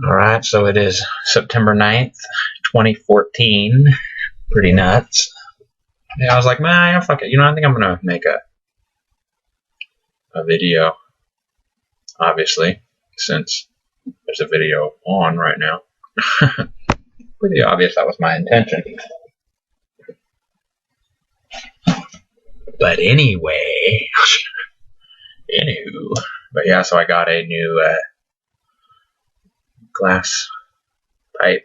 Alright, so it is September 9th, 2014. Pretty nuts. Yeah, I was like, man, fuck it. I think I'm gonna make a video, obviously, since there's a video on right now. Pretty obvious that was my intention. But anyway, but yeah, so I got a new glass pipe.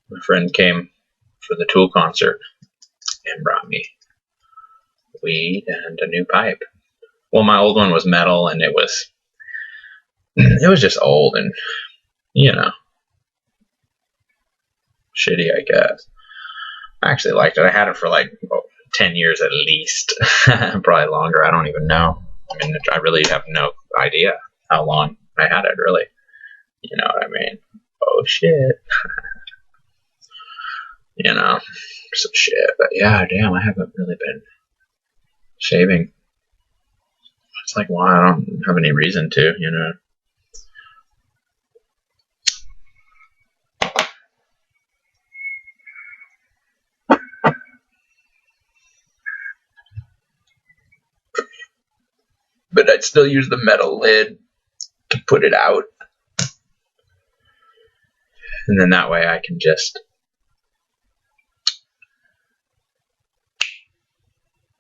My friend came for the Tool concert and brought me weed and a new pipe. Well, my old one was metal and it was just old and, shitty, I guess. I actually liked it. I had it for like 10 years at least. Probably longer. I don't even know. I mean, I really have no idea how long I had it, really. You know what I mean? Oh, shit. Some shit. But yeah, damn, I haven't really been shaving. It's like, why? I don't have any reason to, But I'd still use the metal lid to put it out. And then that way I can just,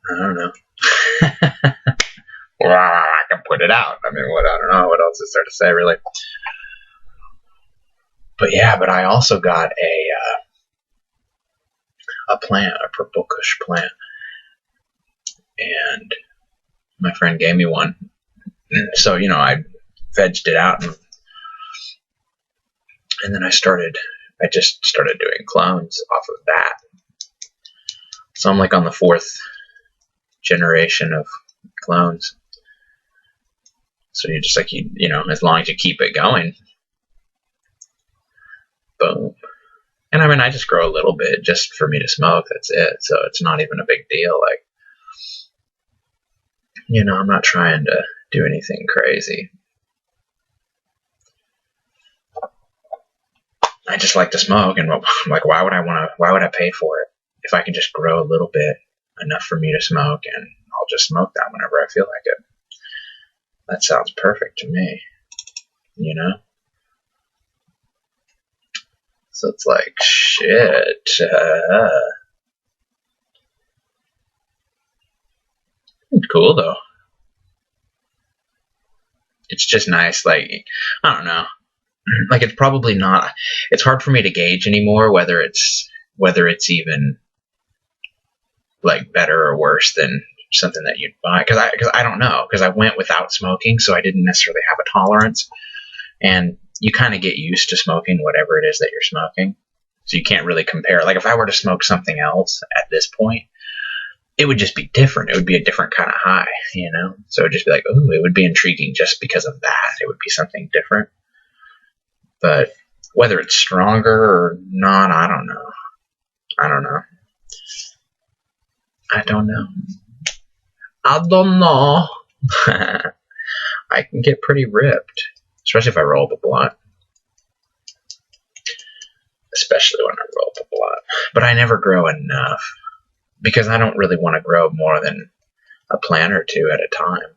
I don't know. I can put it out. I mean, I don't know what else is there to say, really. But yeah, but I also got a plant, a purple kush plant. And my friend gave me one. So, I vegged it out and then I just started doing clones off of that. So I'm like on the 4th generation of clones. So you just like, as long as you keep it going, boom. And I mean, I just grow a little bit just for me to smoke. That's it. So it's not even a big deal. Like, I'm not trying to do anything crazy. I just like to smoke, and like, why would I pay for it if I can just grow a little bit enough for me to smoke, and I'll just smoke that whenever I feel like it. That sounds perfect to me, So it's like, shit. It's cool though. It's just nice. Like, I don't know. Like, it's probably not. It's hard for me to gauge anymore whether it's even like better or worse than something that you'd buy, because I don't know, because I went without smoking, so I didn't necessarily have a tolerance, and you kind of get used to smoking whatever it is that you're smoking, so you can't really compare. Like, if I were to smoke something else at this point, it would just be different. It would be a different kind of high, so it would just be like, ooh, it would be intriguing just because of that. It would be something different. But whether it's stronger or not, I don't know. I don't know. I can get pretty ripped, especially if I roll the blunt. Especially when I roll the blunt. But I never grow enough, because I don't really want to grow more than a plant or two at a time.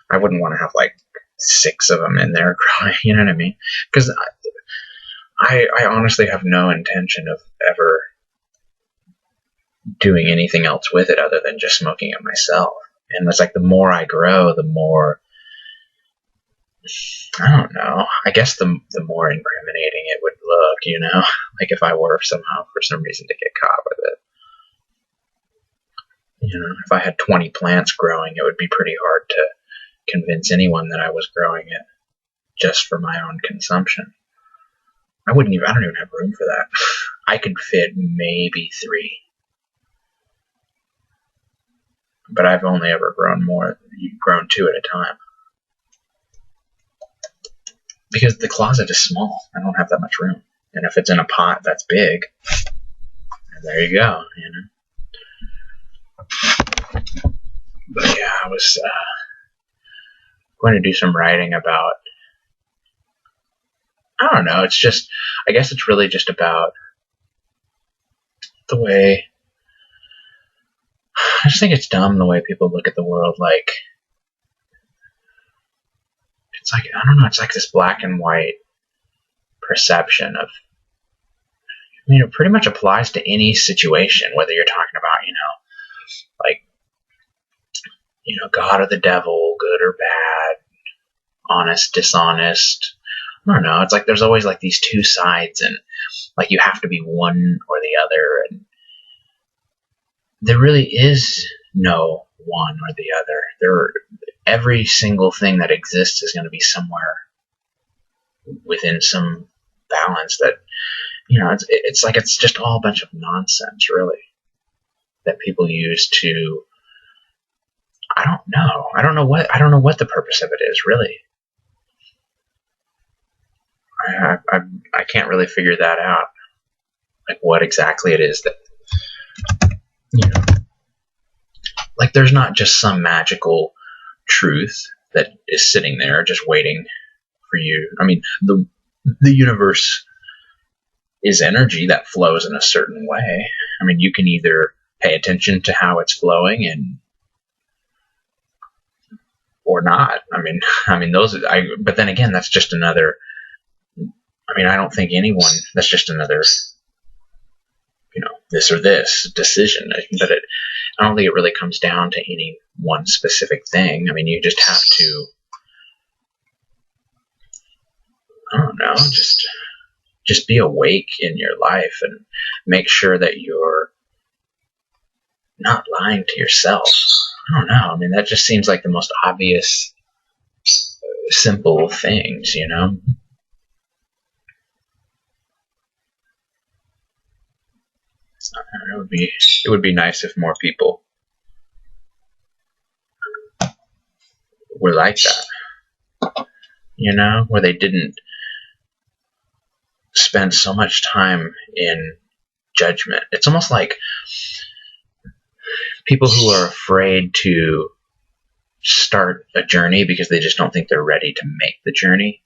I wouldn't want to have like 6 of them in there growing, you know what I mean? Because I honestly have no intention of ever doing anything else with it other than just smoking it myself. And it's like, the more I grow, the more, I don't know, I guess the more incriminating it would look, like if I were somehow for some reason to get caught with it. If I had 20 plants growing, it would be pretty hard to convince anyone that I was growing it just for my own consumption. I don't even have room for that. I could fit maybe 3. But I've only ever grown 2 at a time. Because the closet is small. I don't have that much room. And if it's in a pot that's big, there you go, But yeah, I was going to do some writing about I don't know. It's just, I guess it's really just about the way, I just think it's dumb the way people look at the world. Like, it's like, I don't know, it's like this black and white perception of, I mean, it pretty much applies to any situation, whether you're talking about, like, God or the devil, good or bad, honest, dishonest. I don't know. It's like there's always like these two sides, and like you have to be one or the other, and there really is no one or the other. Every single thing that exists is going to be somewhere within some balance that, it's like it's just all a bunch of nonsense, really, that people use to, I don't know. I don't know what the purpose of it is, really. I can't really figure that out. Like what exactly it is that, like there's not just some magical truth that is sitting there just waiting for you. I mean, the universe is energy that flows in a certain way. I mean, you can either pay attention to how it's flowing or not. I mean, but then again, that's just another, I don't think anyone, that's just another, this or this decision. But I don't think it really comes down to any one specific thing. I mean, you just have to, I don't know, just be awake in your life and make sure that you're not lying to yourself. I don't know. I mean, that just seems like the most obvious, simple things, It would be nice if more people were like that, where they didn't spend so much time in judgment. It's almost like people who are afraid to start a journey because they just don't think they're ready to make the journey.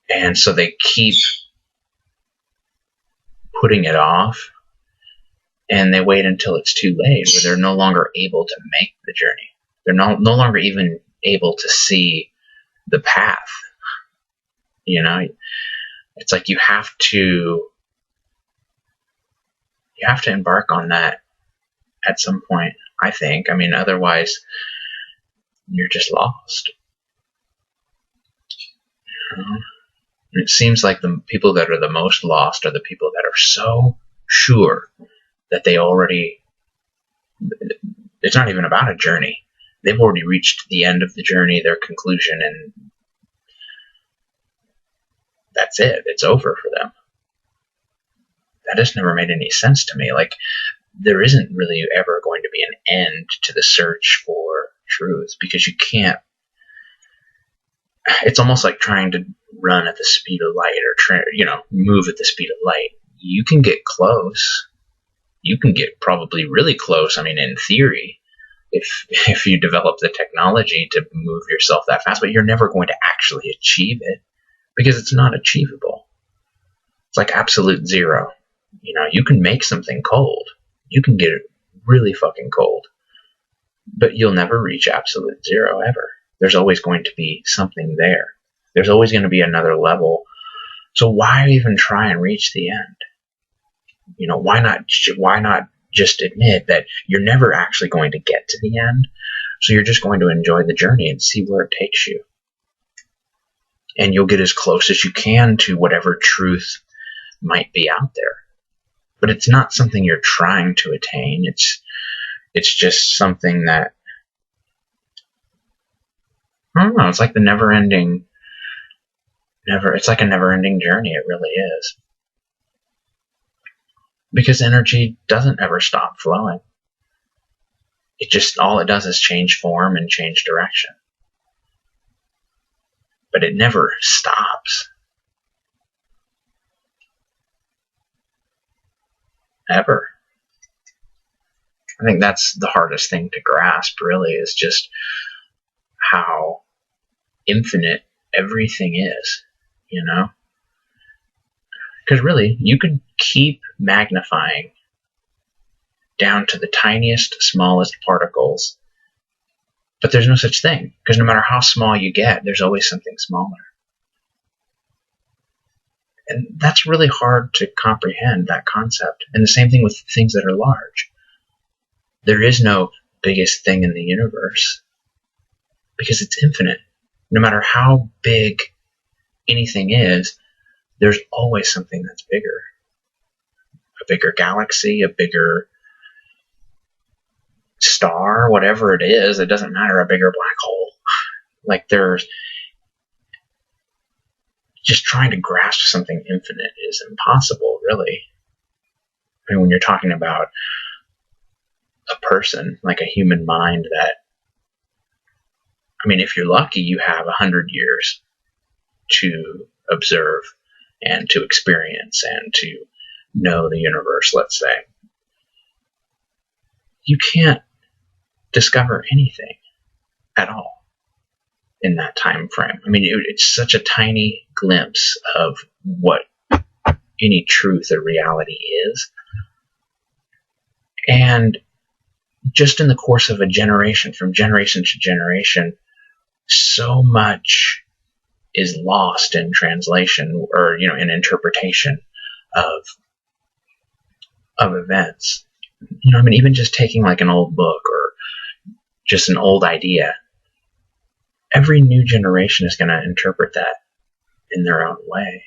And so they keep putting it off, and they wait until it's too late, where they're no longer able to make the journey. They're no longer even able to see the path. It's like you have to embark on that at some point, I think. I mean, otherwise you're just lost. It seems like the people that are the most lost are the people that are so sure that they already, it's not even about a journey. They've already reached the end of the journey, their conclusion, and that's it. It's over for them. That just never made any sense to me. Like, there isn't really ever going to be an end to the search for truth, because you can't, it's almost like trying to run at the speed of light, or move at the speed of light. You can get close. You can get probably really close. I mean, in theory, if you develop the technology to move yourself that fast, but you're never going to actually achieve it because it's not achievable. It's like absolute zero. You can make something cold. You can get it really fucking cold, but you'll never reach absolute zero ever. There's always going to be something there. There's always going to be another level. So why even try and reach the end? Why not just admit that you're never actually going to get to the end? So you're just going to enjoy the journey and see where it takes you. And you'll get as close as you can to whatever truth might be out there. But it's not something you're trying to attain. It's just something that, I don't know, it's like it's like a never-ending journey. It really is. Because energy doesn't ever stop flowing. All it does is change form and change direction. But it never stops. Ever. I think that's the hardest thing to grasp, really, is just how infinite everything is. you know? Because really, you could keep magnifying down to the tiniest, smallest particles, but there's no such thing, because no matter how small you get, there's always something smaller. And that's really hard to comprehend, that concept. And the same thing with things that are large. There is no biggest thing in the universe, because it's infinite. No matter how big anything is, there's always something that's bigger. A bigger galaxy, a bigger star, whatever it is, it doesn't matter, a bigger black hole. Like, there's just trying to grasp something infinite is impossible, really. I mean, when you're talking about a person, like a human mind that, I mean, if you're lucky, you have 100 years to observe and to experience and to know the universe, let's say. You can't discover anything at all in that time frame. I mean, it's such a tiny glimpse of what any truth or reality is. And just in the course of a generation, from generation to generation, so much is lost in translation, or, you know, in interpretation of events. You know, I mean, even just taking like an old book or just an old idea, every new generation is going to interpret that in their own way.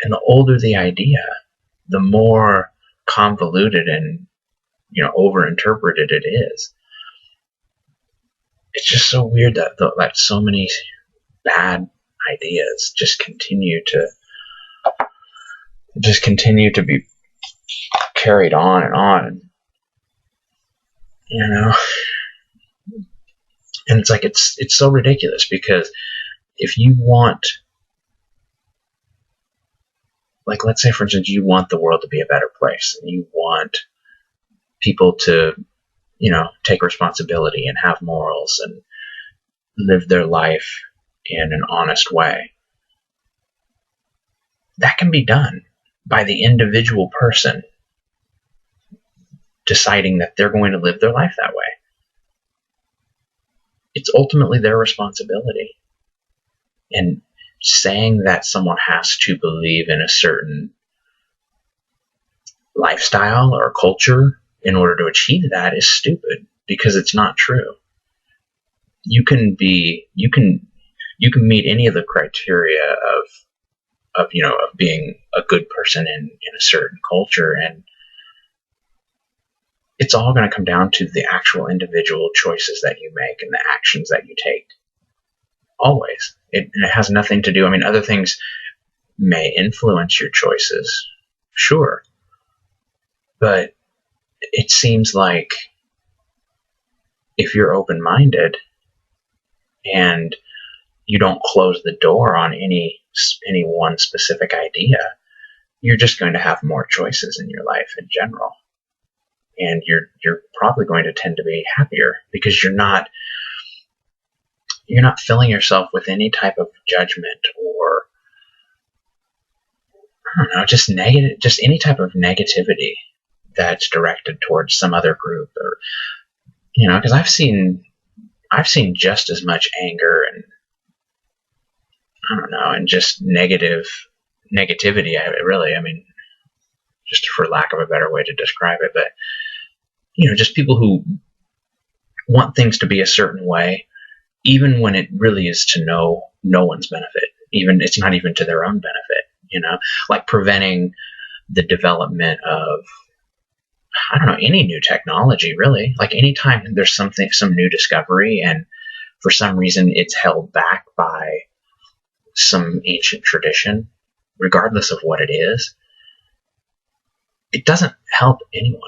And the older the idea, the more convoluted and, you know, over-interpreted it is. It's just so weird that so many bad ideas just continue to be carried on and on, you know. And it's like it's so ridiculous, because if you want, like, let's say, for instance, you want the world to be a better place, and you want people to, you know, take responsibility and have morals and live their life in an honest way. That can be done by the individual person deciding that they're going to live their life that way. It's ultimately their responsibility. And saying that someone has to believe in a certain lifestyle or culture in order to achieve that is stupid, because it's not true. You can meet any of the criteria of being a good person in a certain culture, and it's all going to come down to the actual individual choices that you make and the actions that you take. Always. It has nothing to do, I mean, other things may influence your choices, sure. But it seems like if you're open-minded and you don't close the door on any one specific idea, you're just going to have more choices in your life in general. And you're probably going to tend to be happier, because you're not filling yourself with any type of judgment or, I don't know, just any type of negativity that's directed towards some other group, or, you know, because I've seen just as much anger and, I don't know, and just negativity. I mean, just for lack of a better way to describe it, but, you know, just people who want things to be a certain way, even when it really is to no one's benefit. Even it's not even to their own benefit, you know, like preventing the development of, I don't know, any new technology, really. Like, anytime there's some new discovery, and for some reason it's held back by some ancient tradition, regardless of what it is, it doesn't help anyone.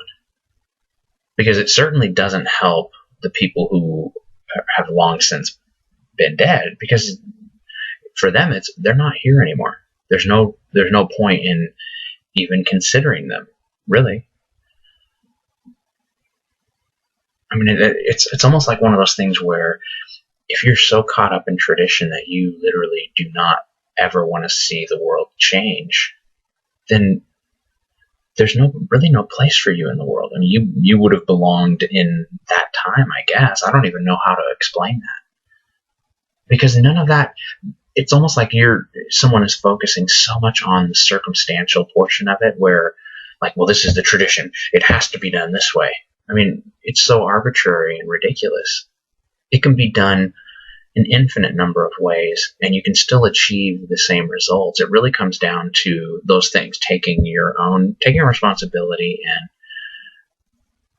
Because it certainly doesn't help the people who have long since been dead, because for them they're not here anymore. There's no point in even considering them, really. I mean, it's almost like one of those things where if you're so caught up in tradition that you literally do not ever want to see the world change, then there's really no place for you in the world. I mean, you would have belonged in that time, I guess. I don't even know how to explain that. Because none of that, it's almost like someone is focusing so much on the circumstantial portion of it where, like, well, this is the tradition. It has to be done this way. I mean, it's so arbitrary and ridiculous. It can be done an infinite number of ways, and you can still achieve the same results. It really comes down to those things, taking responsibility and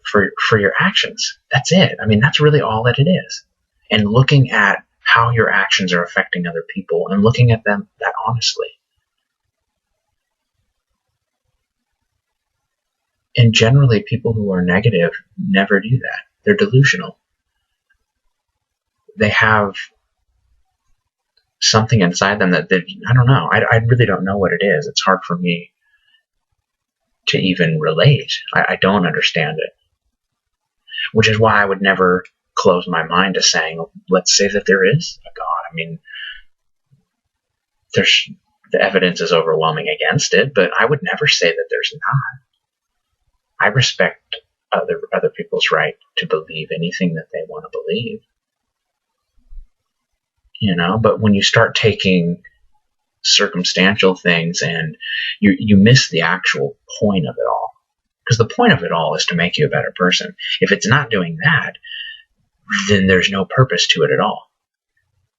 for your actions. That's it. I mean, that's really all that it is. And looking at how your actions are affecting other people and looking at them that honestly. And generally, people who are negative never do that. They're delusional. They have something inside them that I don't know. I really don't know what it is. It's hard for me to even relate. I don't understand it. Which is why I would never close my mind to saying, let's say that there is a God. I mean, the evidence is overwhelming against it, but I would never say that there's not. I respect other people's right to believe anything that they want to believe. But when you start taking circumstantial things and you miss the actual point of it all. Because the point of it all is to make you a better person. If it's not doing that, then there's no purpose to it at all.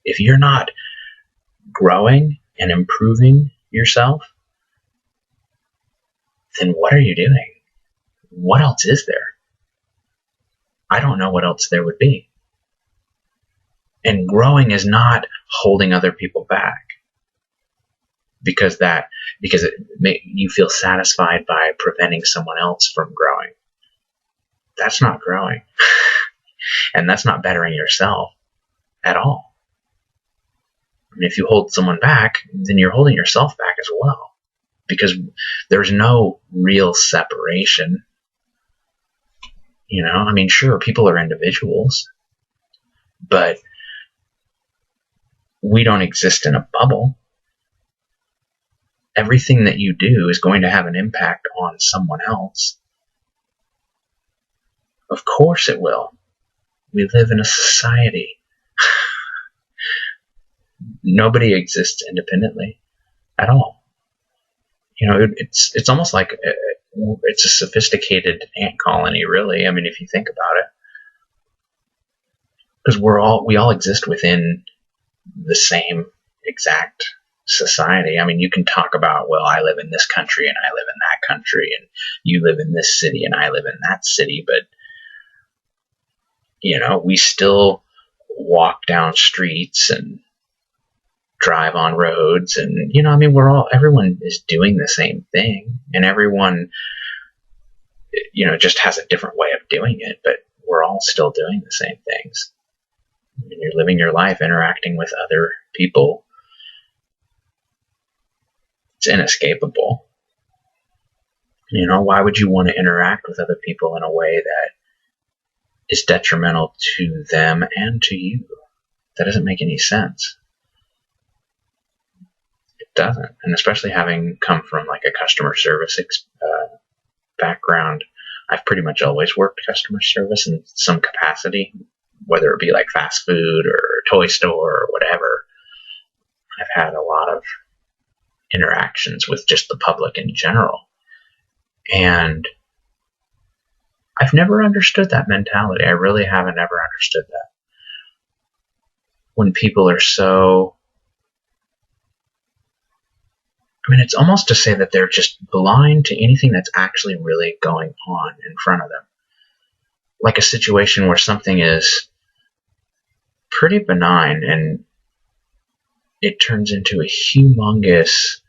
If you're not growing and improving yourself, then what are you doing? What else is there? I don't know what else there would be. And growing is not holding other people back because you feel satisfied by preventing someone else from growing. That's not growing. And that's not bettering yourself at all. I mean, if you hold someone back, then you're holding yourself back as well. Because there's no real separation. I mean, sure, people are individuals, but we don't exist in a bubble. Everything that you do is going to have an impact on someone else. Of course it will. We live in a society. Nobody exists independently at all. It's almost like it's a sophisticated ant colony, really. I mean, if you think about it, because we all exist within the same exact society. I mean, you can talk about, well, I live in this country and I live in that country, and you live in this city and I live in that city, but we still walk down streets and drive on roads, and I mean, everyone is doing the same thing, and everyone just has a different way of doing it, but we're all still doing the same things. I mean, you're living your life interacting with other people. It's inescapable. Why would you want to interact with other people in a way that is detrimental to them and to you? That doesn't make any sense. It doesn't. And especially having come from like a customer service background, I've pretty much always worked customer service in some capacity, whether it be like fast food or toy store or whatever. I've had a lot of interactions with just the public in general. And I've never understood that mentality. I really haven't ever understood that. When people are so... I mean, it's almost to say that they're just blind to anything that's actually really going on in front of them. Like a situation where something is pretty benign and it turns into a humongous...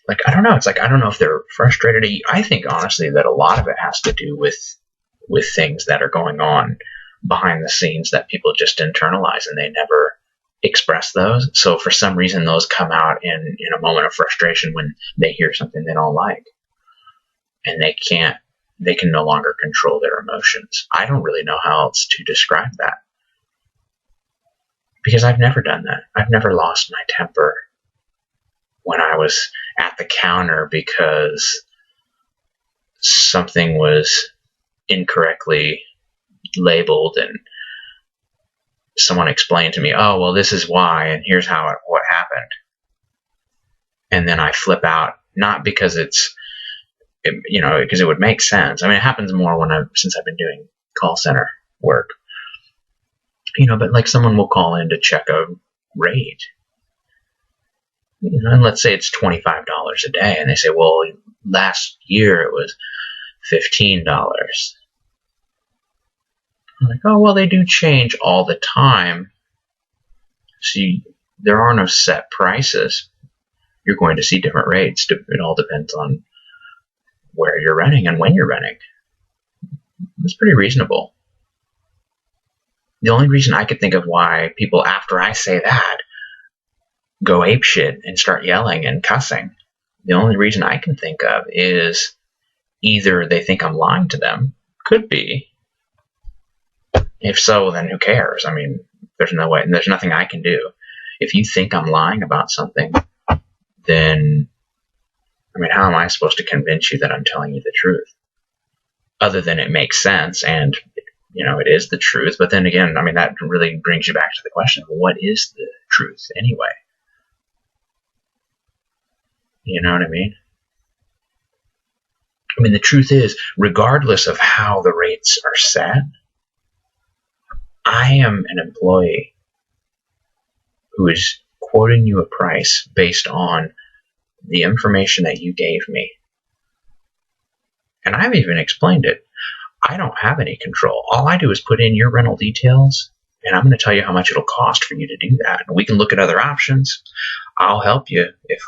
Like, I don't know. It's like, I don't know if they're frustrated. I think, honestly, that a lot of it has to do with things that are going on behind the scenes that people just internalize and they never express those. So for some reason, those come out in a moment of frustration when they hear something they don't like. And they can no longer control their emotions. I don't really know how else to describe that. Because I've never done that. I've never lost my temper when I was at the counter because something was incorrectly labeled and someone explained to me, oh, well, this is why, and here's what happened. And then I flip out, not because because it would make sense. I mean, it happens more since I've been doing call center work, but like someone will call in to check a rate, and let's say it's $25 a day, and they say, well, last year it was $15. I'm like, oh, well, they do change all the time. See, there are no set prices. You're going to see different rates. It all depends on where you're renting and when you're renting. It's pretty reasonable. The only reason I could think of why people, after I say that, go apeshit and start yelling and cussing, the only reason I can think of is either they think I'm lying to them. Could be. If so, then who cares? I mean, there's no way, and there's nothing I can do. If you think I'm lying about something, then, I mean, how am I supposed to convince you that I'm telling you the truth? Other than it makes sense and, it is the truth. But then again, I mean, that really brings you back to the question, what is the truth anyway? You know what I mean? I mean, the truth is, regardless of how the rates are set, I am an employee who is quoting you a price based on the information that you gave me. And I've even explained it. I don't have any control. All I do is put in your rental details, and I'm going to tell you how much it'll cost for you to do that. And we can look at other options. I'll help you. If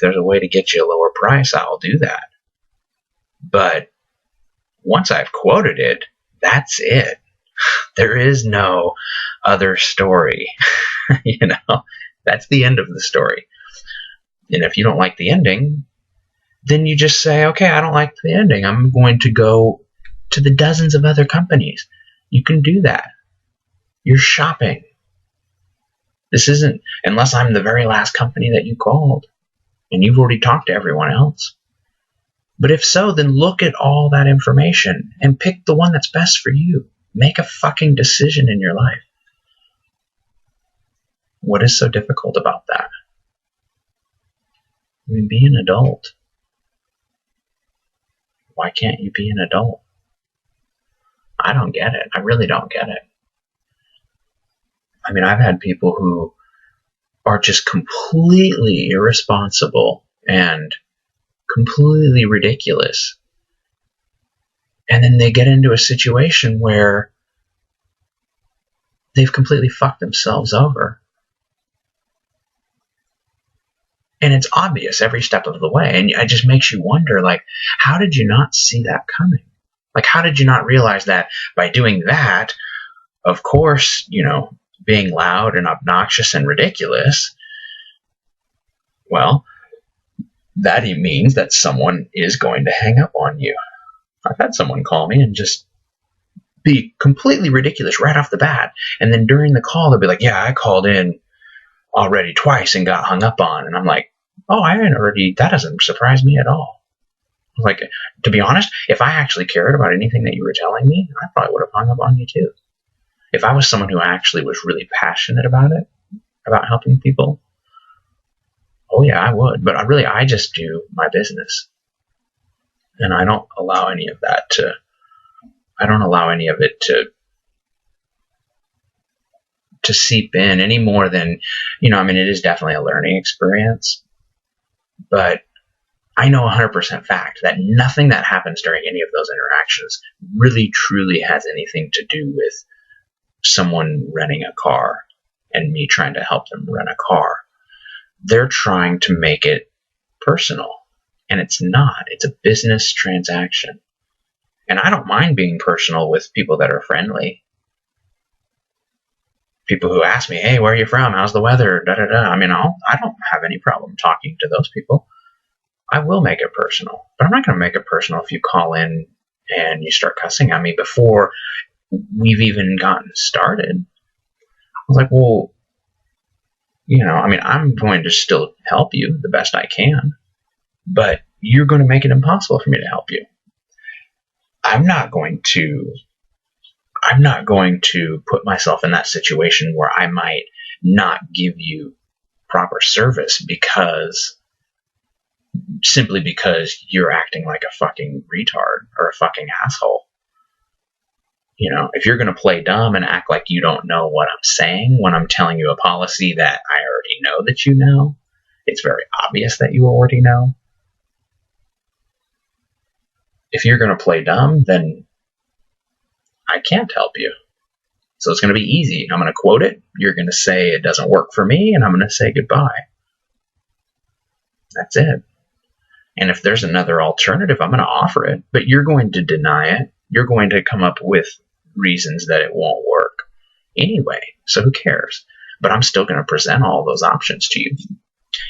there's a way to get you a lower price, I'll do that. But once I've quoted it, that's it. There is no other story. That's the end of the story. And if you don't like the ending, then you just say, okay, I don't like the ending. I'm going to go to the dozens of other companies. You can do that. You're shopping. This isn't, unless I'm the very last company that you called and you've already talked to everyone else. But if so, then look at all that information and pick the one that's best for you. Make a fucking decision in your life. What is so difficult about that? I mean, be an adult. Why can't you be an adult? I don't get it. I really don't get it. I mean, I've had people who are just completely irresponsible and completely ridiculous. And then they get into a situation where they've completely fucked themselves over. And it's obvious every step of the way. And it just makes you wonder, like, how did you not see that coming? Like, how did you not realize that by doing that, of course, being loud and obnoxious and ridiculous, well, that means that someone is going to hang up on you. I've had someone call me and just be completely ridiculous right off the bat. And then during the call, they'll be like, yeah, I called in already twice and got hung up on. And I'm like, oh, that doesn't surprise me at all. Like, to be honest, if I actually cared about anything that you were telling me, I probably would have hung up on you too. If I was someone who actually was really passionate about it, about helping people, oh yeah, I would. But I just do my business. And I don't allow any of it to seep in any more than, it is definitely a learning experience. But I know 100% fact that nothing that happens during any of those interactions really truly has anything to do with someone renting a car and me trying to help them rent a car. They're trying to make it personal. And it's not. It's a business transaction. And I don't mind being personal with people that are friendly. People who ask me, hey, where are you from? How's the weather? Da, da, da. I mean, I don't have any problem talking to those people. I will make it personal. But I'm not going to make it personal if you call in and you start cussing at me before we've even gotten started. I was like, well, I mean, I'm going to still help you the best I can, but you're going to make it impossible for me to help you. I'm not going to put myself in that situation where I might not give you proper service simply because you're acting like a fucking retard or a fucking asshole. If you're going to play dumb and act like you don't know what I'm saying when I'm telling you a policy that I already know that you know, it's very obvious that you already know. If you're going to play dumb, then I can't help you. So it's going to be easy. I'm going to quote it. You're going to say it doesn't work for me, and I'm going to say goodbye. That's it. And if there's another alternative, I'm going to offer it, but you're going to deny it. You're going to come up with reasons that it won't work anyway. So who cares? But I'm still going to present all those options to you.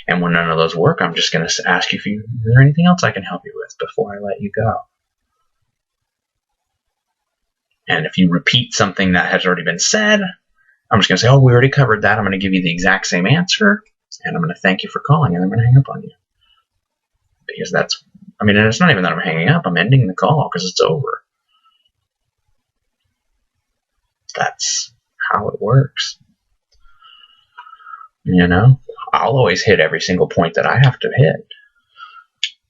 And when none of those work, I'm just going to ask you is there anything else I can help you with before I let you go? And if you repeat something that has already been said, I'm just going to say, we already covered that. I'm going to give you the exact same answer, and I'm going to thank you for calling, and I'm going to hang up on you. Because and it's not even that I'm hanging up. I'm ending the call because it's over. That's how it works. I'll always hit every single point that I have to hit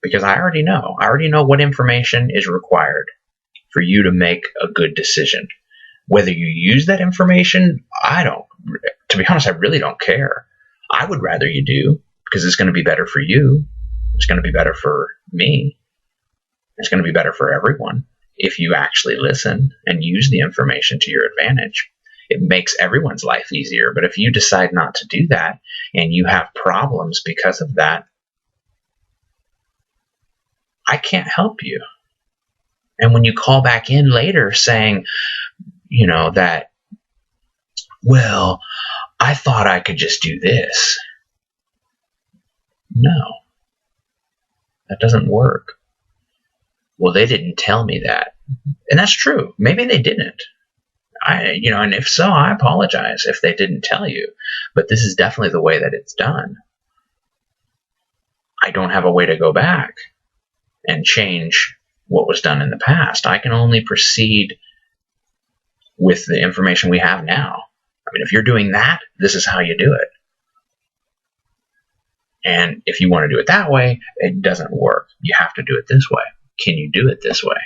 because I already know. I already know what information is required for you to make a good decision. Whether you use that information, to be honest, I really don't care. I would rather you do because it's going to be better for you. It's going to be better for me. It's going to be better for everyone if you actually listen and use the information to your advantage. It makes everyone's life easier. But if you decide not to do that and you have problems because of that, I can't help you. And when you call back in later saying, that, well, I thought I could just do this. No, that doesn't work. Well, they didn't tell me that. And that's true. Maybe they didn't. And if so, I apologize if they didn't tell you. But this is definitely the way that it's done. I don't have a way to go back and change what was done in the past. I can only proceed with the information we have now. If you're doing that, this is how you do it. And if you want to do it that way, it doesn't work. You have to do it this way. Can you do it this way?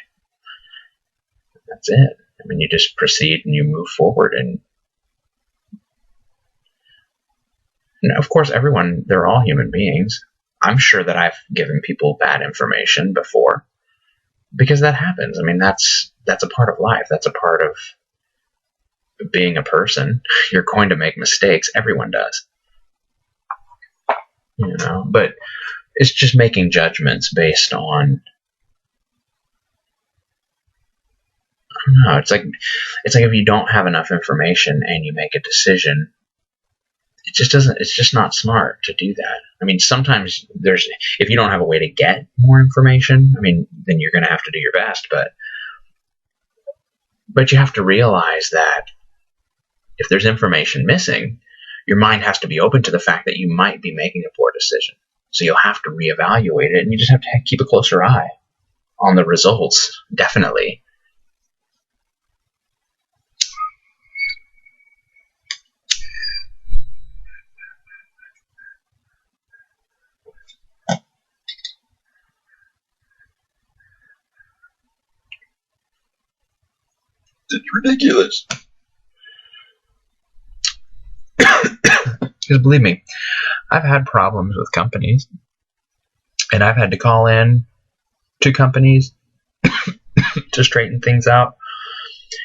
That's it. You just proceed and you move forward. And of course, they're all human beings. I'm sure that I've given people bad information before because that happens. That's a part of life. That's a part of being a person. You're going to make mistakes. Everyone does. But it's just making judgments based on, I don't know, it's like if you don't have enough information and you make a decision, it's just not smart to do that. Sometimes if you don't have a way to get more information, then you're going to have to do your best, but you have to realize that if there's information missing, your mind has to be open to the fact that you might be making a poor decision. So you'll have to reevaluate it, and you just have to keep a closer eye on the results, definitely. It's ridiculous. Because believe me, I've had problems with companies, and I've had to call in to companies to straighten things out.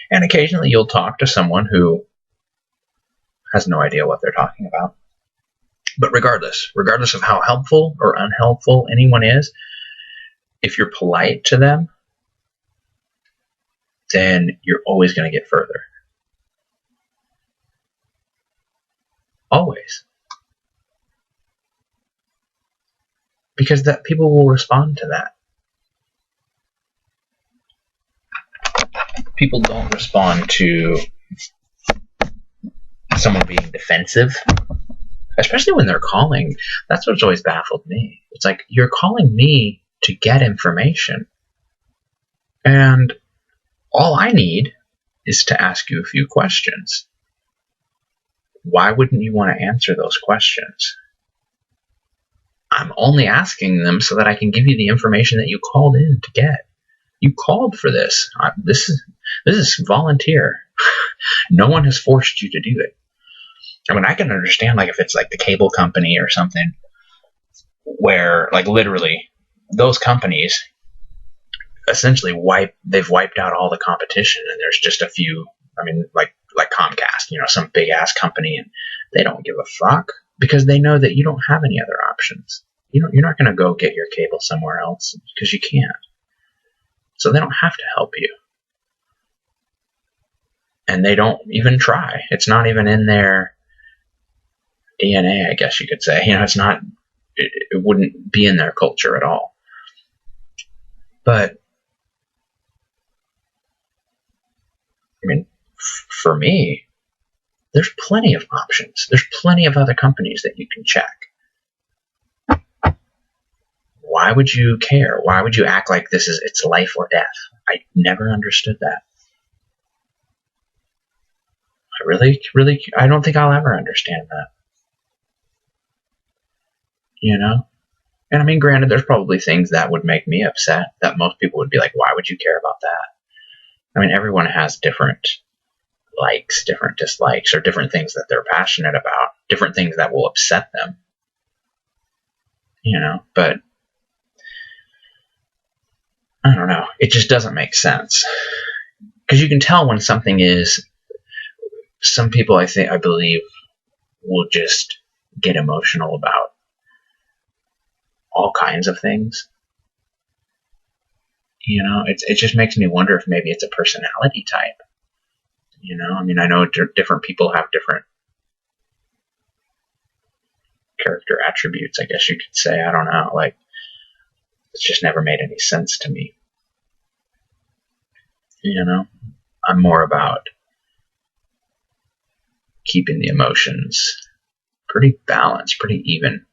And occasionally you'll talk to someone who has no idea what they're talking about. But regardless of how helpful or unhelpful anyone is, if you're polite to them, then you're always going to get further. Always. Because that people will respond to that. People don't respond to someone being defensive especially when they're calling. That's what's always baffled me. It's like, you're calling me to get information, and all I need is to ask you a few questions. Why wouldn't you want to answer those questions? I'm only asking them so that I can give you the information that you called in to get. You called for this. This is volunteer. No one has forced you to do it. I mean, I can understand, like, if it's like the cable company or something, where, like, literally those companies essentially they've wiped out all the competition, and there's just a few. I mean, like Comcast, some big ass company, and they don't give a fuck because they know that you don't have any other options. You're not going to go get your cable somewhere else because you can't. So they don't have to help you. And they don't even try. It's not even in their DNA, I guess you could say. It's not, it wouldn't be in their culture at all. But, I mean, for me, there's plenty of options. There's plenty of other companies that you can check. Why would you care? Why would you act like it's life or death? I never understood that. I don't think I'll ever understand that. And I mean, granted, there's probably things that would make me upset that most people would be like, why would you care about that? I mean, everyone has different likes, different dislikes, or different things that they're passionate about, different things that will upset them. But I don't know. It just doesn't make sense. Because you can tell when something is, some people I believe will just get emotional about all kinds of things. It just makes me wonder if maybe it's a personality type. I mean, I know different people have different character attributes, I guess you could say. I don't know. Like, it's just never made any sense to me. I'm more about keeping the emotions pretty balanced, pretty even.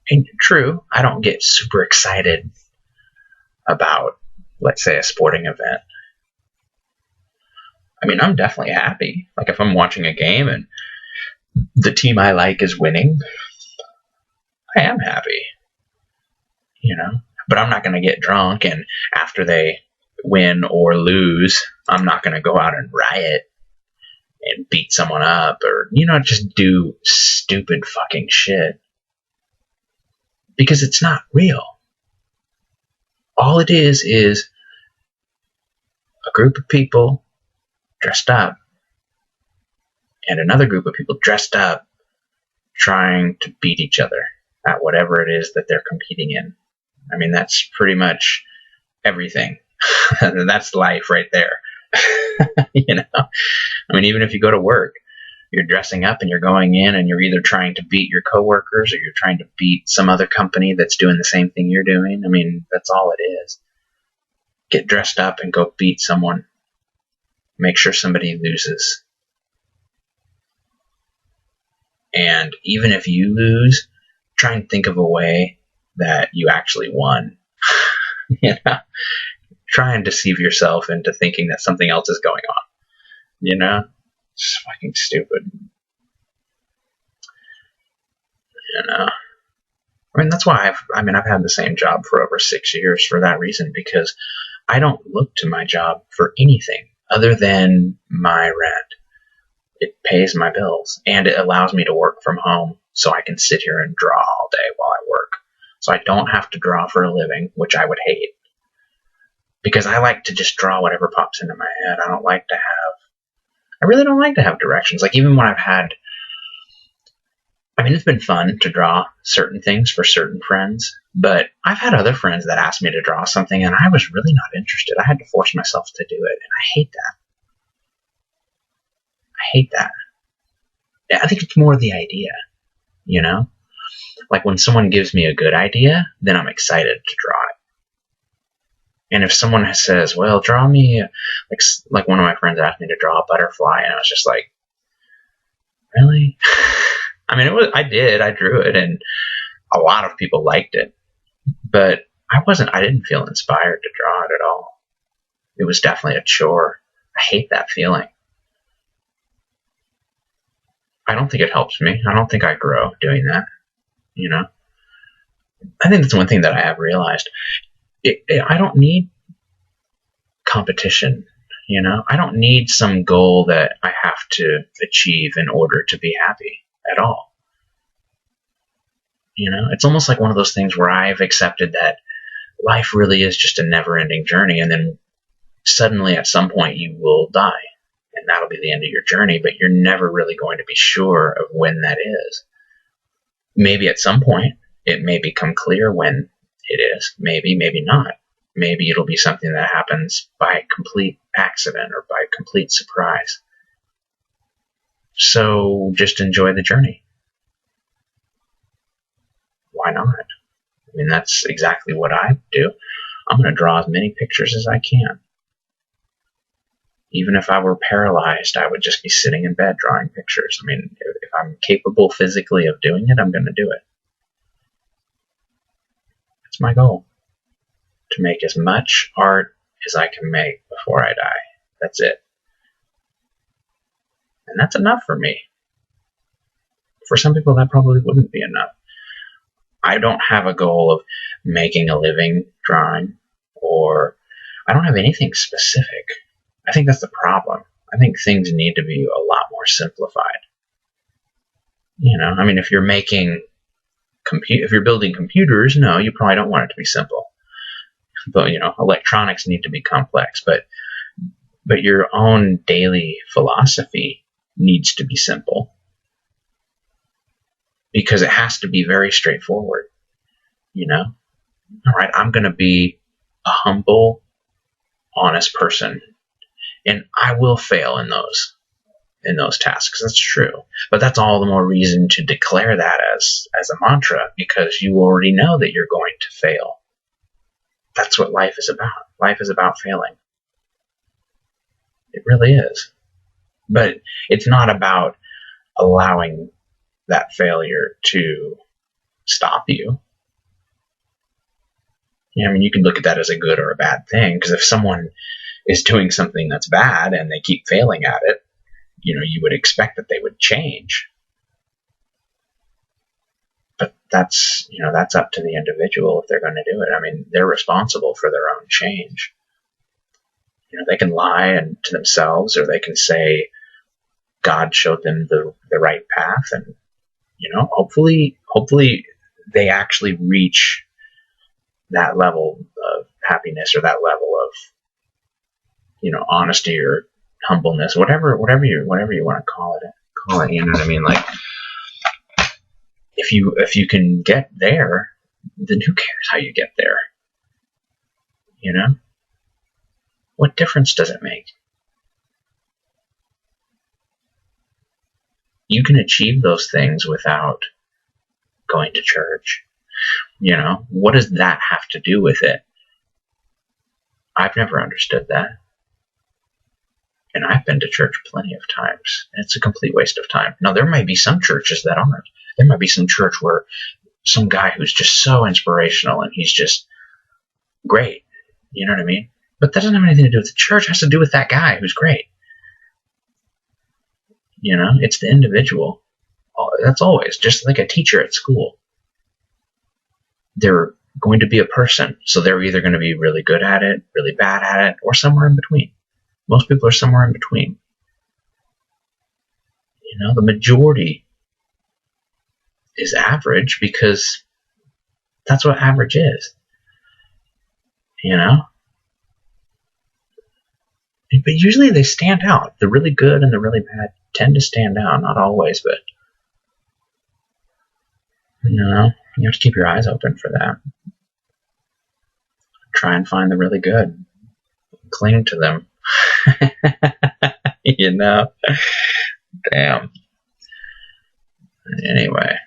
And true, I don't get super excited about, let's say, a sporting event. I mean, I'm definitely happy. Like, if I'm watching a game and the team I like is winning, I am happy. But I'm not going to get drunk, and after they win or lose, I'm not going to go out and riot and beat someone up or, just do stupid fucking shit. Because it's not real. All it is a group of people dressed up and another group of people dressed up trying to beat each other at whatever it is that they're competing in. I mean, that's pretty much everything. That's life right there. I mean, even if you go to work, you're dressing up and you're going in and you're either trying to beat your coworkers or you're trying to beat some other company that's doing the same thing you're doing. I mean, that's all it is. Get dressed up and go beat someone. Make sure somebody loses. And even if you lose, try and think of a way that you actually won. Try and deceive yourself into thinking that something else is going on. It's fucking stupid. I mean, that's why I've had the same job for over 6 years for that reason, because I don't look to my job for anything other than my rent. It pays my bills, and it allows me to work from home so I can sit here and draw all day while I work. So I don't have to draw for a living, which I would hate. Because I like to just draw whatever pops into my head. I really don't like to have directions. Like, even when I've had, I mean, it's been fun to draw certain things for certain friends, but I've had other friends that asked me to draw something and I was really not interested. I had to force myself to do it, and I hate that. Yeah, I think it's more the idea, Like, when someone gives me a good idea, then I'm excited to draw it. And if someone says, well, draw me, like one of my friends asked me to draw a butterfly, and I was just like, really? I mean, I drew it, and a lot of people liked it, but I didn't feel inspired to draw it at all. It was definitely a chore. I hate that feeling. I don't think it helps me. I don't think I grow doing that. You know, I think that's one thing that I have realized. I don't need competition. You know, I don't need some goal that I have to achieve in order to be happy at all. You know, it's almost like one of those things where I've accepted that life really is just a never-ending journey, and then suddenly at some point you will die, and that'll be the end of your journey, but you're never really going to be sure of when that is. Maybe at some point it may become clear when it is. Maybe not. Maybe it'll be something that happens by complete accident or by complete surprise. So just enjoy the journey. Why not? I mean, that's exactly what I do. I'm going to draw as many pictures as I can. Even if I were paralyzed, I would just be sitting in bed drawing pictures. I mean, if I'm capable physically of doing it, I'm going to do it. That's my goal. To make as much art as I can make before I die. That's it. And that's enough for me. For some people, that probably wouldn't be enough. I don't have a goal of making a living drawing, or I don't have anything specific. I think that's the problem. I think things need to be a lot more simplified. You know, I mean, if you're building computers, no, you probably don't want it to be simple. But, you know, electronics need to be complex, but your own daily philosophy needs to be simple, because it has to be very straightforward. You know, all right, I'm going to be a humble, honest person, and I will fail in those tasks. That's true, but that's all the more reason to declare that as a mantra, because you already know that you're going to fail. That's what life is about. Life is about failing. It really is. But it's not about allowing that failure to stop you. I mean, you can look at that as a good or a bad thing, because if someone is doing something that's bad and they keep failing at it, you know, you would expect that they would change. But that's up to the individual if they're going to do it. I mean, they're responsible for their own change. You know, they can lie to themselves, or they can say God showed them the right path, and, you know, hopefully they actually reach that level of happiness, or that level of, you know, honesty or humbleness, whatever you want to call it. You know what I mean? Like, if you can get there, then who cares how you get there? You know? What difference does it make? You can achieve those things without going to church. You know, what does that have to do with it? I've never understood that. And I've been to church plenty of times, and it's a complete waste of time. Now, there might be some churches that aren't. There might be some church where some guy who's just so inspirational and he's just great. You know what I mean? But that doesn't have anything to do with the church. It has to do with that guy who's great. You know, it's the individual. That's always, just like a teacher at school. They're going to be a person, so they're either going to be really good at it, really bad at it, or somewhere in between. Most people are somewhere in between. You know, the majority is average, because that's what average is. You know? But usually they stand out. The really good and the really bad tend to stand out. Not always, but, you know, you have to keep your eyes open for that. Try and find the really good. Cling to them. You know? Damn. Anyway.